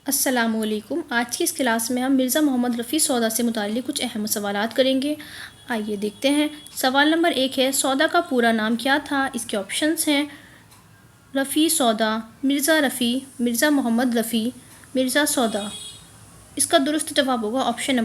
अस्सलामुअलैकुम। आज की इस क्लास में हम मिर्ज़ा मोहम्मद रफ़ी सौदा से मुताल्लिक़ कुछ अहम सवालात करेंगे। आइए देखते हैं। सवाल नंबर 1 है, सौदा का पूरा नाम क्या था? इसके ऑप्शंस हैं रफ़ी सौदा, मिर्ज़ा रफ़ी, मिर्ज़ा मोहम्मद रफ़ी, मिर्ज़ा सौदा। इसका दुरुस्त जवाब होगा ऑप्शन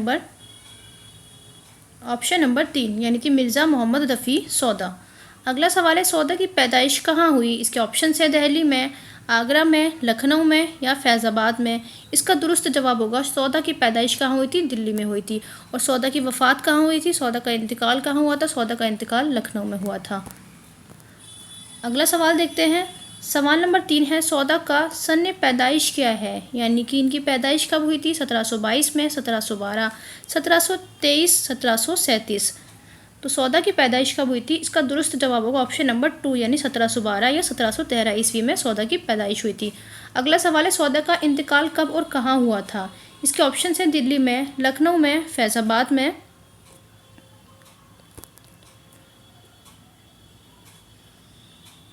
नंबर 3 यानी कि मिर्ज़ा मोहम्मद रफ़ी सौदा। अगला सवाल है, सौदा की पैदाइश कहाँ हुई? इसके ऑप्शन है दिल्ली में, आगरा में, लखनऊ में या फैज़ाबाद में। इसका दुरुस्त जवाब होगा सौदा की पैदाइश कहाँ हुई थी? दिल्ली में हुई थी। और सौदा की वफ़ात कहाँ हुई थी? सौदा का इंतकाल कहाँ हुआ था? सौदा का इंतकाल लखनऊ में हुआ था। अगला सवाल देखते हैं। सवाल नंबर 3 है, सौदा का सन पैदाइश क्या है? यानी कि इनकी पैदाइश कब हुई थी? 1722 में, 1712, 1723, 1737। तो सौदा की पैदाइश कब हुई थी? इसका दुरुस्त जवाब होगा ऑप्शन नंबर 2 यानी 1712 या 1713 ईस्वी में सौदा की पैदाइश हुई थी। अगला सवाल है, सौदा का इंतकाल कब और कहाँ हुआ था? इसके ऑप्शन हैं दिल्ली में, लखनऊ में, फैज़ाबाद में,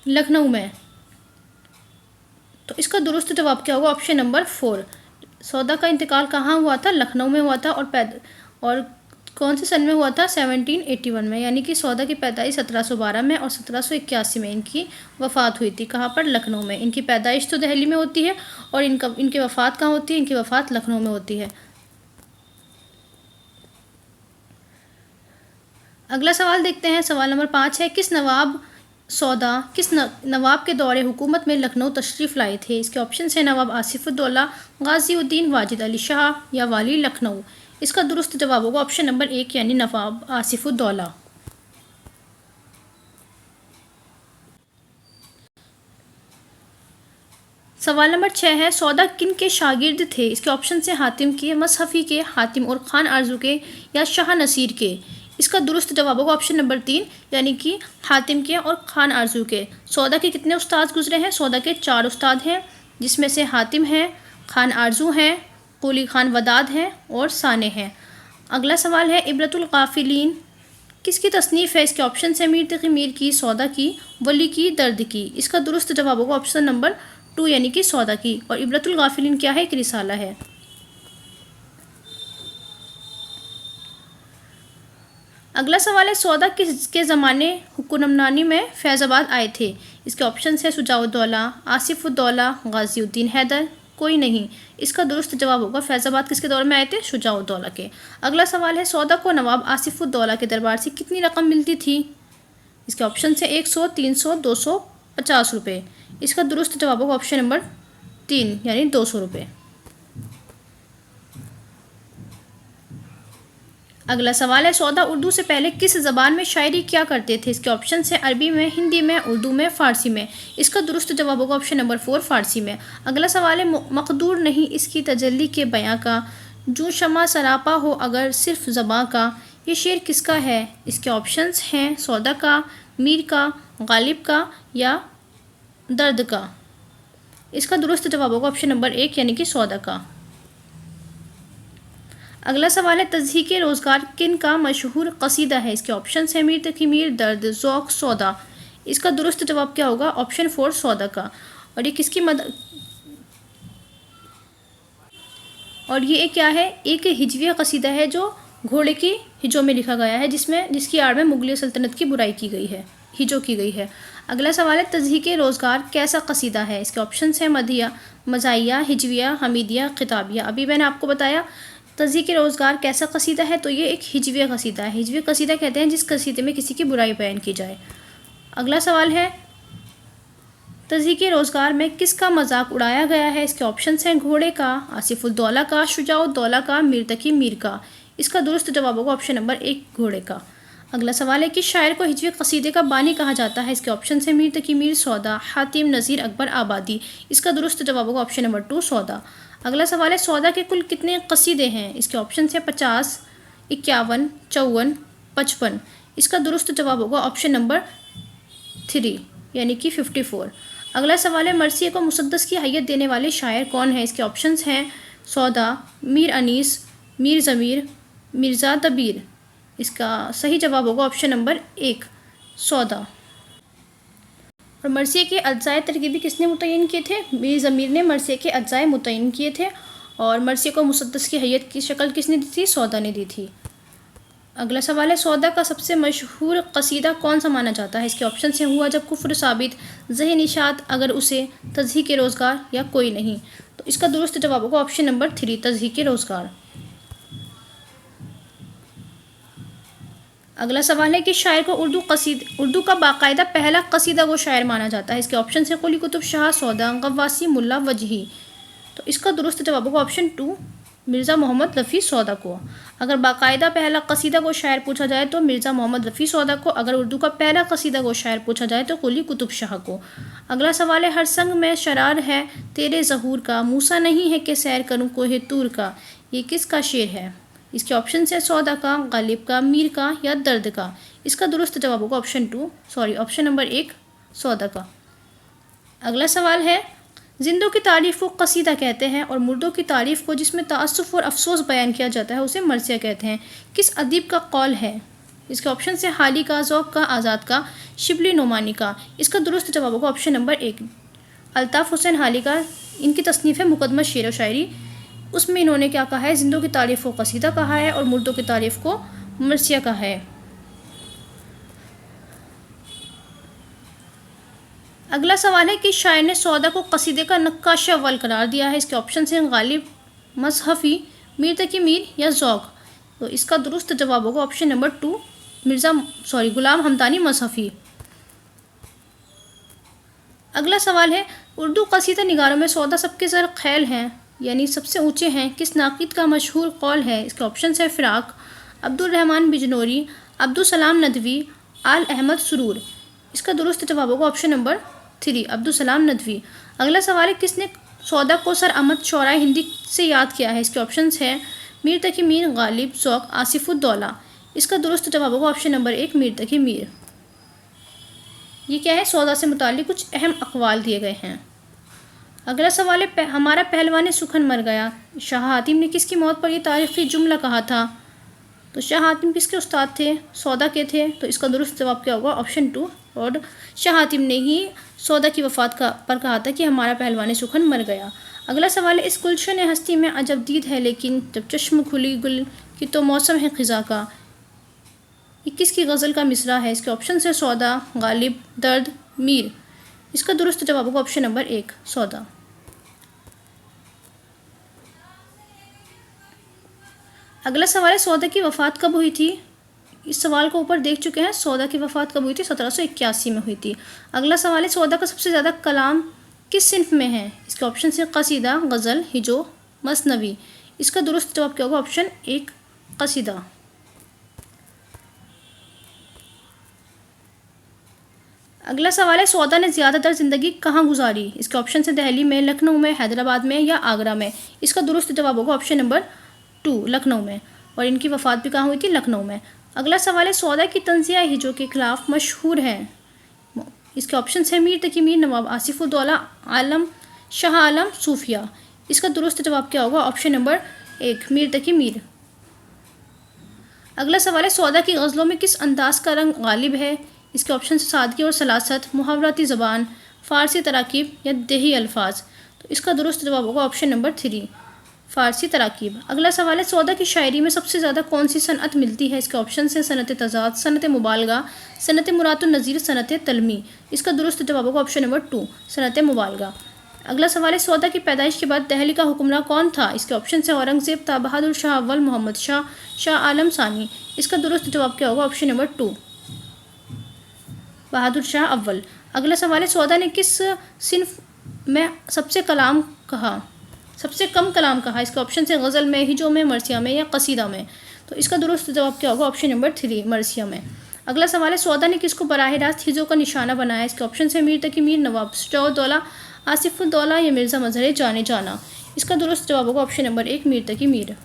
लखनऊ में। तो इसका दुरुस्त जवाब क्या होगा? Option number 4। सौदा का इंतकाल कहाँ हुआ था? लखनऊ में हुआ था। और कौन से सन में हुआ था? 1781 में। यानी कि सौदा की पैदाइश 1712 में और 1781 में इनकी वफ़ात हुई थी। कहाँ पर? लखनऊ में। इनकी पैदाइश तो दिल्ली में होती है और इनकी वफ़ात कहाँ होती है? इनकी वफ़ात लखनऊ में होती है। अगला सवाल देखते हैं। सवाल नंबर 5 है, किस नवाब के दौरे हुकूमत में लखनऊ तशरीफ़ लाए थे? इसके ऑप्शन हैं नवाब आसिफुद्दौला, गाज़ीउद्दीन वाजिद अली शाह या वाली लखनऊ। इसका दुरुस्त जवाब होगा ऑप्शन नंबर 1 यानी नवाब आसिफुद्दौला। सवाल नंबर 6 है, सौदा किन के शागिर्द थे? इसके ऑप्शन हैं हातिम के, मसहफ़ी के, हातिम और ख़ान आरजू के या शाह नसीर के। इसका दुरुस्त जवाब होगा ऑप्शन नंबर 3 यानी कि हातिम के और ख़ान आरजू के। सौदा के कितने उस्ताद गुजरे हैं? सौदा के 4 उस्ताद हैं, जिसमें से हातिम हैं, ख़ान आरजू हैं, कुली ख़ान वदाद हैं और साने हैं। अगला सवाल है, इबरतुल काफ़िलीन किसकी तसनीफ़ है? इसके ऑप्शन हैं मीर तक़ी मीर की, सौदा की, वली की, दर्द की। इसका दुरुस्त जवाब होगा ऑप्शन नंबर 2 यानी कि सौदा की। और इबरतुल गाफिलीन क्या है? एक रिसाला है। अगला सवाल है, सौदा किसके ज़माने हुक्मरानी में फैज़ाबाद आए थे? इसके ऑप्शन है शुजाउद्दौला, आसिफुद्दौला, गाज़ीउद्दीन हैदर, कोई नहीं। इसका दुरुस्त जवाब होगा फैज़ाबाद किसके दौर में आए थे? शुजाउद्दौला के। अगला सवाल है, सौदा को नवाब आसिफुद्दौला के दरबार से कितनी रकम मिलती थी? इसके ऑप्शन है 100, 300, 250 रुपये। इसका दुरुस्त जवाब होगा ऑप्शन नंबर 3 यानी 200 रुपये। अगला सवाल है, सौदा उर्दू से पहले किस ज़बान में शायरी किया करते थे? इसके ऑप्शन हैं अरबी में, हिंदी में, उर्दू में, फ़ारसी में। इसका दुरुस्त जवाब होगा ऑप्शन नंबर 4 फ़ारसी में। अगला सवाल है, मकदूर नहीं इसकी तजल्ली के बयां का, जो शमा सरापा हो अगर सिर्फ ज़बां का। ये शेर किसका है? इसके ऑप्शंस हैं सौदा का, मीर का, गालिब का या दर्द का। इसका दुरुस्त जवाब होगा ऑप्शन नंबर 1 यानी कि सौदा का। अगला सवाल है, तज़हीक़े रोज़गार किन का मशहूर कसीदा है? इसके ऑप्शन हैं मीर तक़ी मीर, दर्द, ज़ौक़, सौदा। इसका दुरुस्त जवाब क्या होगा? ऑप्शन 4 सौदा का। और ये किसकी मदद और ये क्या है? एक हिजविया कसीदा है जो घोड़े की हिजों में लिखा गया है, जिसकी आड़ में मुगलिया सल्तनत की बुराई की गई है, हिजों की गई है। अगला सवाल है, तज़हीक़े रोज़गार कैसा कसीदा है? इसके ऑप्शन हैं मदिया, मज़ाहिया, हिजविया, हमीदिया, खिताबिया। अभी मैंने आपको बताया तज़हीक़े रोज़गार कैसा कसीदा है, तो ये एक हिजविया कसीदा है। हिजविया कसीदा कहते हैं जिस कसीदे में किसी की बुराई बयान की जाए। अगला सवाल है, तज़हीक़े रोज़गार में किसका मजाक उड़ाया गया है? इसके ऑप्शन हैं घोड़े का, आसिफुद्दौला का, शुजाउद्दौला का, मीर तक़ी मीर का। इसका दुरुस्त जवाब होगा ऑप्शन नंबर 1 घोड़े का। अगला सवाल है, किस शायर को हिजवी कसीदे का बानी कहा जाता है? इसके ऑप्शन हैं मीर तक़ी मीर, सौदा, हातिम, नज़ीर, अकबर, आबादी। इसका दुरुस्त जवाब होगा ऑप्शन नंबर 2 सौदा। अगला सवाल है, सौदा के कुल कितने कसीदे हैं? इसके ऑप्शन हैं 50, 51, 54, 55। इसका दुरुस्त जवाब होगा ऑप्शन नंबर 3 यानी कि 54। अगला सवाल है, मरसिए को मुसद्दस की हैयत देने वाले शायर कौन हैं? इसके ऑप्शन हैं सौदा, मीर अनीस, मीर ज़मीर, मिर्ज़ा दबीर। इसका सही जवाब होगा ऑप्शन नंबर 1 सौदा। और मरसिए के अज्जाए तरकीबी किसने मुतय्यन किए थे? मीर ज़मीर ने मरसिए के अज्जाए मुतय्यन किए थे। और मरसिया को मुसद्दस की हैयत की शक्ल किसने दी थी? सौदा ने दी थी। अगला सवाल है, सौदा का सबसे मशहूर कसीदा कौन सा माना जाता है? इसके ऑप्शन से हुआ जब कुफ्र साबित, ज़ही निशात, अगर उसे, तज़हीक रोज़गार या कोई नहीं। तो इसका दुरुस्त जवाब होगा ऑप्शन नंबर 3, तज़हीक रोज़गार। अगला सवाल है कि शायर को उर्दू का बाकायदा पहला कसीदा वो शायर माना जाता है? इसके ऑप्शन से कुली कुतुब शाह, सौदा, गव्वासी, मुल्ला वजही। तो इसका दुरुस्त जवाब होगा ऑप्शन 2, मिर्ज़ा मोहम्मद रफ़ी सौदा को। अगर बाकायदा पहला कसीदा को शायर पूछा जाए तो मिर्ज़ा मोहम्मद रफ़ी सौदा को, अगर उर्दू का पहला कसीदा को शायर पूछा जाए तो कुली कुतुब शाह को। अगला सवाल है, हर संग में शरार है तेरे ज़हूर का, मूसा नहीं है कि सैर करूँ कोहे तूर का, ये किसका शेर है? इसके ऑप्शन है सौदा का, गालिब का, मीर का या दर्द का। इसका दुरुस्त जवाब होगा ऑप्शन नंबर 1, सौदा का। अगला सवाल है, जिंदों की तारीफ़ को कसीदा कहते हैं और मुर्दों की तारीफ़ को जिसमें तासुफ़ और अफसोस बयान किया जाता है उसे मरसिया कहते हैं। किस अदीब का कौल है? इसके ऑप्शन से हाली का, ज़ौक़ का, आज़ाद का, शिबली नोमानी का। इसका दुरुस्त जवाब होगा ऑप्शन नंबर 1, अल्ताफ़ हुसैन हाली का। इनकी तसनीफ़ है मुक़दमा शेर व शायरी, उसमें इन्होंने क्या कहा है? जिंदों की तारीफ़ को कसीदा कहा है और मुर्दों की तारीफ़ को मरसिया कहा है। अगला सवाल है कि शायर ने सौदा को कसीदे का नक्काश अव्वल करार दिया है। इसके ऑप्शन हैं गालिब, मज़हफ़ी, मीर तकी मीर या ज़ौक़। तो इसका दुरुस्त जवाब होगा ऑप्शन नंबर 2, गुलाम हमदानी मज़हफ़ी। अगला सवाल है, उर्दू कसीदा निगारों में सौदा सबके सर खैल हैं, यानी सबसे ऊँचे हैं, किस नाक़िद का मशहूर कौल है? इसके ऑप्शन है फ़िराक, अब्दुल रहमान बिजनौरी, अब्दुल सलाम नदवी, आल अहमद सुरूर। इसका दुरुस्त जवाब होगा ऑप्शन नंबर 3, अब्दुल सलाम नदवी। अगला सवाल है, किसने सौदा को सर अहमद शौराए हिंदी से याद किया है? इसके ऑप्शन है मीर तकी मीर, गालिब, ज़ौक़, आसिफ़ुद्दौला। इसका दुरुस्त जवाब होगा ऑप्शन नंबर 1, मीर तकी मीर। ये क्या है? सौदा से मुताल्लिक़ कुछ अहम अक़वाल दिए गए हैं। अगला सवाल है, हमारा पहलवान सुखन मर गया, शाह हातिम ने किसकी मौत पर यह तारीख़ी जुमला कहा था? तो शाह हातिम किसके उस्ताद थे? सौदा के थे। तो इसका दुरुस्त जवाब क्या होगा? ऑप्शन 2, और शाह हातिम ने ही सौदा की वफ़ात पर कहा था कि हमारा पहलवान सुखन मर गया। अगला सवाल है, इस गुलशन हस्ती में अजब दीद है लेकिन जब चश्म खुली गुल की तो मौसम है ख़िज़ा का, ये किसकी गज़ल का मिसरा है? इसके ऑप्शन है सौदा, गालिब, दर्द, मीर। इसका दुरुस्त जवाब होगा ऑप्शन नंबर 1, सौदा। अगला सवाल है, सौदा की वफ़ात कब हुई थी? इस सवाल को ऊपर देख चुके हैं। सौदा की वफ़ात कब हुई थी? 1781 में हुई थी। अगला सवाल है, सौदा का सबसे ज़्यादा कलाम किस सिन्फ में है? इसके ऑप्शन है कसीदा, गज़ल, हिजो, मसनवी। इसका दुरुस्त जवाब क्या होगा? ऑप्शन 1, कसीदा। अगला सवाल है, सौदा ने ज़्यादातर ज़िंदगी कहाँ गुजारी? इसके ऑप्शन है दिल्ली में, लखनऊ में, हैदराबाद में या आगरा में। इसका दुरुस्त जवाब होगा ऑप्शन नंबर 2, लखनऊ में। और इनकी वफ़ात भी कहाँ हुई थी? लखनऊ में। अगला सवाल है, सौदा की तंज़िया हिजो के ख़िलाफ़ मशहूर है? इसके ऑप्शन है मीर तकी मीर, नवाब आसिफ़ुद्दौला, आलम, शाह आलम, सूफिया। इसका दुरुस्त जवाब क्या होगा? ऑप्शन नंबर 1, मीर तकी मीर। अगला सवाल है, सौदा की गज़लों में किस अंदाज़ का रंग गालिब है? इसके ऑप्शन है सादगी और सलासत, मुहावराती ज़बान, फ़ारसी तराकीब या देही अल्फाज। तो इसका दुरुस्त जवाब होगा ऑप्शन नंबर 3, फ़ारसी तराकीब। अगला सवाल है, सौदा की शायरी में सबसे ज़्यादा कौन सी सनअत मिलती है? इसके ऑप्शन है सनत तज़ाद, सनत मुबालगा, सनत मुरातुन नज़ीर, सनत तलमी। इसका दुरुस्त जवाब होगा ऑप्शन नंबर 2, सनत मुबालगा। अगला सवाल है, सौदा की पैदाइश के बाद दिल्ली का हुक्मरान कौन था? इसके ऑप्शन है औरंगज़ेब, ताब बहादुर शाह अव्वल, मोहम्मद शाह, शाह आलम सानी। इसका दुरुस्त जवाब क्या होगा? ऑप्शन नंबर 2, बहादुर शाह अव्वल। अगला सवाल है, सौदा ने किस सिन्फ में सबसे कम कलाम कहा? इसके ऑप्शन है गज़ल में, हिजो में, मरसिया में या कसीदा में। तो इसका दुरुस्त जवाब क्या होगा? ऑप्शन नंबर 3, मरसिया में। अगला सवाल है, सौदा ने किसको बराह रास्त हिजो का निशाना बनाया? इसके ऑप्शन है मीर तकी मीर, नवाब शुजाउद्दौला, आसिफ़ुद्दौला या मिर्ज़ा मज़हर जाने जाना। इसका दुरुस्त जवाब होगा ऑप्शन नंबर 1, मीर तकी मीर।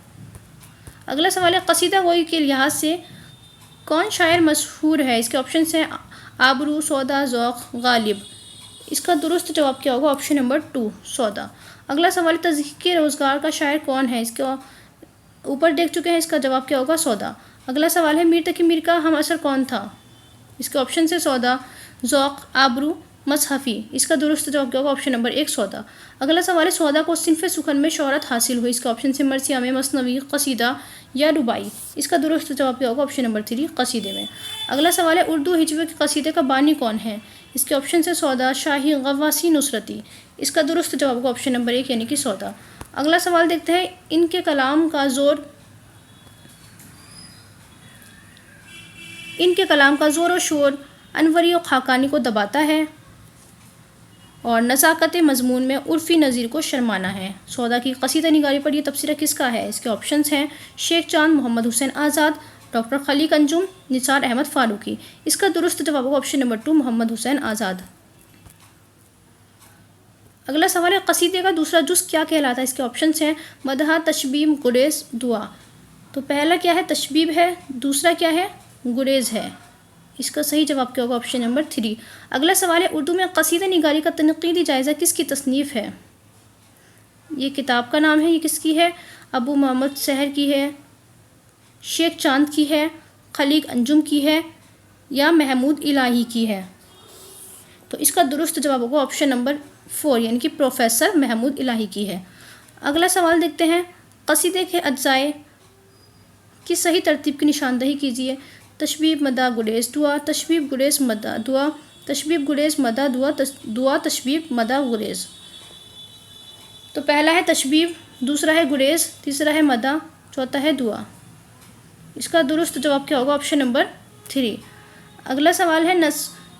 अगला सवाल है, कसीदा गोई के लिहाज से कौन शायर मशहूर है? इसके ऑप्शन है आबरू, सौदा, ज़ौक़, गालिब। इसका दुरुस्त जवाब क्या होगा? ऑप्शन नंबर 2, सौदा। अगला सवाल, तज़हीक रोज़गार का शायर कौन है? इसके ऊपर देख चुके हैं, इसका जवाब क्या होगा? सौदा। अगला सवाल है, मीर तकी मीर का हम असर कौन था? इसके ऑप्शन है सौदा, ज़ौक़, आबरू, मसहफ़ी। इसका दुरुस्त जवाब क्या होगा? ऑप्शन नंबर 1 सौदा। अगला सवाल है, सौदा को सिन्फ़े सुखन में शोहरत हासिल हुई। इसके ऑप्शन से मरसिया में, मसनवी, कसीदा या रुबाई। इसका दुरुस्त जवाब क्या होगा? ऑप्शन नंबर 3 कसीदे में। अगला सवाल है, उर्दू हिज्वे के कसीदे का बानी कौन है? इसके ऑप्शन से सौदा, शाही, गवासी, नुसरती। इसका दुरुस्त जवाब होगा ऑप्शन नंबर 1 यानी कि सौदा। अगला सवाल देखते हैं, इनके कलाम का ज़ोर और शोर अनवरी और खाकानी को दबाता है और नज़ाकत मज़मून में उर्फ़ी नज़ीर को शर्माना है। सौदा की कसीदा निगारी पर यह तबसरा किसका है? इसके ऑप्शंस हैं शेख चांद, मोहम्मद हुसैन आज़ाद, डॉक्टर खलीक अंजुम, निसार अहमद फ़ारूकी। इसका दुरुस्त जवाब होगा ऑप्शन नंबर 2 मोहम्मद हुसैन आज़ाद। अगला सवाल है, कसीदे का दूसरा जुज़ क्या कहलाता है? इसके ऑप्शंस हैं मदहा, तशबीब, गुरेज़, दुआ। तो पहला क्या है? तशबीब है। दूसरा क्या है? गुरेज़ है। इसका सही जवाब क्या होगा? Option number 3। अगला सवाल है, उर्दू में कसीदा निगारी का तनक़ीदी जायज़ा किसकी तसनीफ़ है? ये किताब का नाम है। ये किसकी है? अबू मोहम्मद सहर की है, शेख चांद की है, खलीक अंजुम की है या महमूद इलाही की है? तो इसका दुरुस्त जवाब होगा ऑप्शन नंबर 4 यानी कि प्रोफेसर महमूद इलाही की है। अगला सवाल देखते हैं, कसीदे के अज्जाए की सही तरतीब की निशानदही कीजिए। तशबीब, मदा, गुरेज़, दुआ। तशबीब, गुरेज़, मदा, दुआ। तशबीब, गुरेज़, मदा, दुआ। दुआ, तशबीब, मदा, गुरेज़। तो पहला है तशबीब, दूसरा है गुरेज़, तीसरा है मदा, चौथा है दुआ। इसका दुरुस्त जवाब क्या होगा? Option number 3। अगला सवाल है,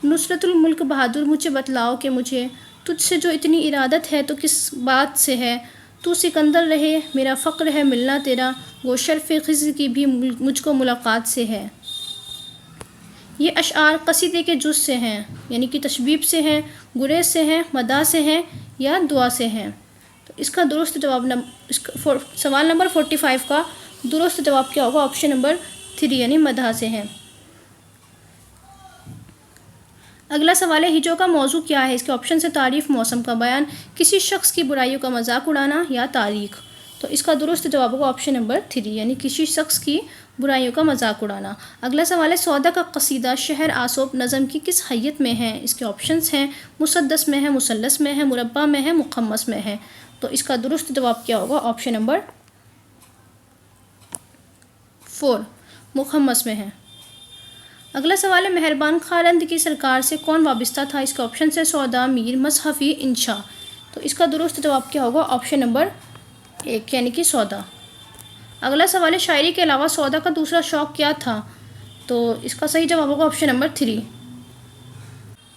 नुसरतुल मुल्क बहादुर, मुझे बतलाओ कि मुझे तुझसे जो इतनी इरादत है तो किस बात से है? तू सिकंदर रहे, मेरा फ़क्र है मिलना तेरा, वो शर्फ़ ख़िज़्र की भी मुझको मुलाकात से है। ये अशआर कसीदे के जुज़ से हैं यानी कि तशबीब से हैं, गुरेज़ से हैं, मदा से हैं या दुआ से हैं। तो इसका दुरुस्त जवाब सवाल नंबर 45 का दुरुस्त जवाब क्या होगा? ऑप्शन नंबर 3 यानी मदा से हैं। अगला सवाल है, हिजो का मौजू क्या है? इसके ऑप्शन से तारीफ़, मौसम का बयान, किसी शख्स की बुराइयों का मजाक उड़ाना या तारीख। तो इसका दुरुस्त जवाब होगा ऑप्शन नंबर 3 यानी किसी शख्स की बुराइयों का मजाक उड़ाना। अगला सवाल है, सौदा का कसीदा शहर आसोब नज़म की किस हैयत में है? इसके ऑप्शंस हैं मुसद्दस में है, मुसल्लस में है, मुरब्बा में है, मुखम्मस में है। तो इसका दुरुस्त जवाब क्या होगा? ऑप्शन नंबर 4 मुखम्मस में है। अगला सवाल है, मेहरबान खारंद की सरकार से कौन वाबस्ता था? इसके ऑप्शन है सौदा, मीर, मसहफ़ी, इंशा। तो इसका दुरुस्त जवाब क्या होगा? ऑप्शन नंबर 1 यानी कि सौदा। अगला सवाल है, शायरी के अलावा सौदा का दूसरा शौक़ क्या था? तो इसका सही जवाब होगा ऑप्शन नंबर 3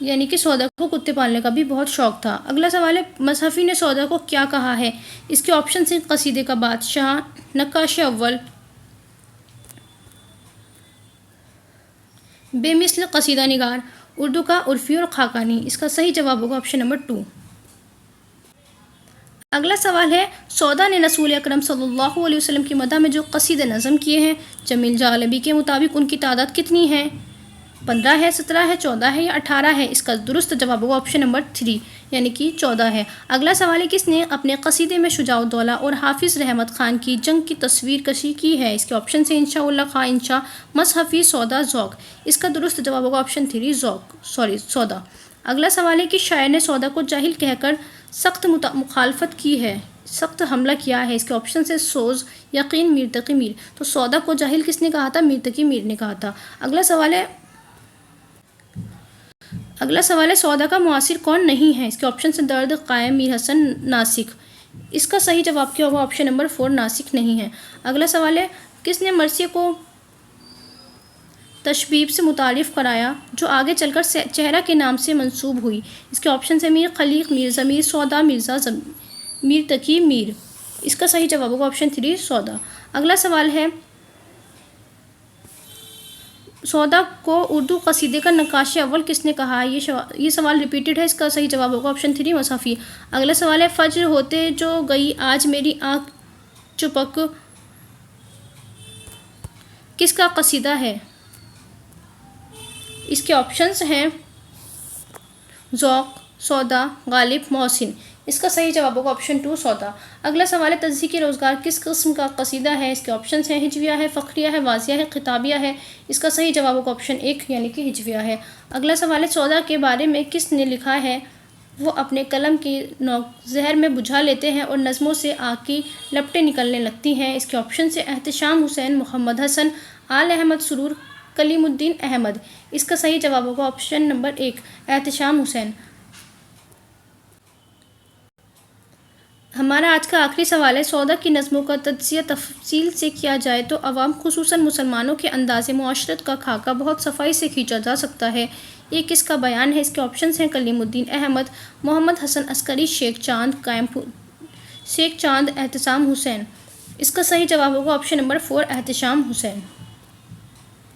यानी कि सौदा को कुत्ते पालने का भी बहुत शौक़ था। अगला सवाल है, मसहफ़ी ने सौदा को क्या कहा है? इसके ऑप्शन हैं कसीदे का बादशाह, नक्काश अव्वल, बेमिसल कसीदा निगार, उर्दू का उर्फ़ी और खाकानी। इसका सही जवाब होगा ऑप्शन नंबर 2। अगला सवाल है, सौदा ने रसूल अकरम सल्लल्लाहु अलैहि वसल्लम की मदह में जो कसीदे नज़म किए हैं, जमील जालबी के मुताबिक उनकी तादाद कितनी है? 15 है, 17 है, 14 है या 18 है? इसका दुरुस्त जवाब होगा ऑप्शन नंबर 3 यानी कि 14 है। अगला सवाल है, किसने अपने कसीदे में शुजाउद्दौला और हाफिज़ रहमत ख़ान की जंग की तस्वीर कशी की है? इसके ऑप्शन से इंशा उल्लाह खां, इंशा, मसहफ़ी, सौदा, ज़ौक़। इसका दुरुस्त जवाब होगा ऑप्शन 3 सौदा। अगला सवाल है कि शायर ने सौदा को जाहिल कहकर सख्त मुखालफत की है, सख्त हमला किया है। इसके ऑप्शन से सोज़, यकीन, मीर तकी मीर। तो सौदा को जाहिल किसने कहा था? मीर तकी मीर ने कहा था। अगला सवाल है सौदा का मुआसिर कौन नहीं है? इसके ऑप्शन से दर्द, कायम, मीर हसन, नासिक। इसका सही जवाब क्या होगा? ऑप्शन नंबर 4 नासिक नहीं है। अगला सवाल है, किसने मरसिया को तशबीब से मुतारिफ़ कराया जो आगे चलकर चेहरा के नाम से मंसूब हुई? इसके ऑप्शन है मीर खलीक, मीर ज़मीर, सौदा, मिर्ज़ा, मीर तकी मीर। इसका सही जवाब होगा ऑप्शन 3 सौदा। अगला सवाल है, सौदा को उर्दू कसीदे का नक्काश अव्वल किसने कहा? ये सवाल रिपीटेड है। इसका सही जवाब होगा ऑप्शन 3 मसहफ़ी। अगला सवाल है, फज्र होते जो गई आज मेरी आँख चुपक किसका कसीदा है? इसके ऑप्शंस हैं ज़ौक़, सौदा, गालिब, मोहसिन। इसका सही जवाब होगा ऑप्शन 2 सौदा। अगला सवाल है तज़हीक़े रोज़गार किस किस्म का कसीदा है। इसके ऑप्शन हैं हिजविया है, फ़ख्रिया है, वाज़िया है, खिताबिया है। इसका सही जवाब होगा ऑप्शन 1 यानी कि हिजविया है। अगला सवाल है सौदा के बारे में किसने लिखा है। वो अपने कलम की नोक जहर में बुझा लेते हैं और नज़मों से आग की लपटें निकलने लगती हैं। इसके ऑप्शन से एहतशाम हुसैन, मोहम्मद हसन, आल अहमद सुरूर, कलीमुद्दीन अहमद। इसका सही जवाब होगा ऑप्शन नंबर 1 एहतशाम हुसैन। हमारा आज का आखिरी सवाल है सौदा की नज़मों का तज्ज़िया तफसील से किया जाए तो अवाम खुसूसन मुसलमानों के अंदाज़े मुआशरत का खाका बहुत सफाई से खींचा जा सकता है। ये किसका बयान है। इसके ऑप्शंस हैं कलीमुद्दीन अहमद, मोहम्मद हसन अस्करी, शेख चांद, एहतशाम हुसैन। इसका सही जवाब होगा ऑप्शन नंबर 4 एहतशाम हुसैन।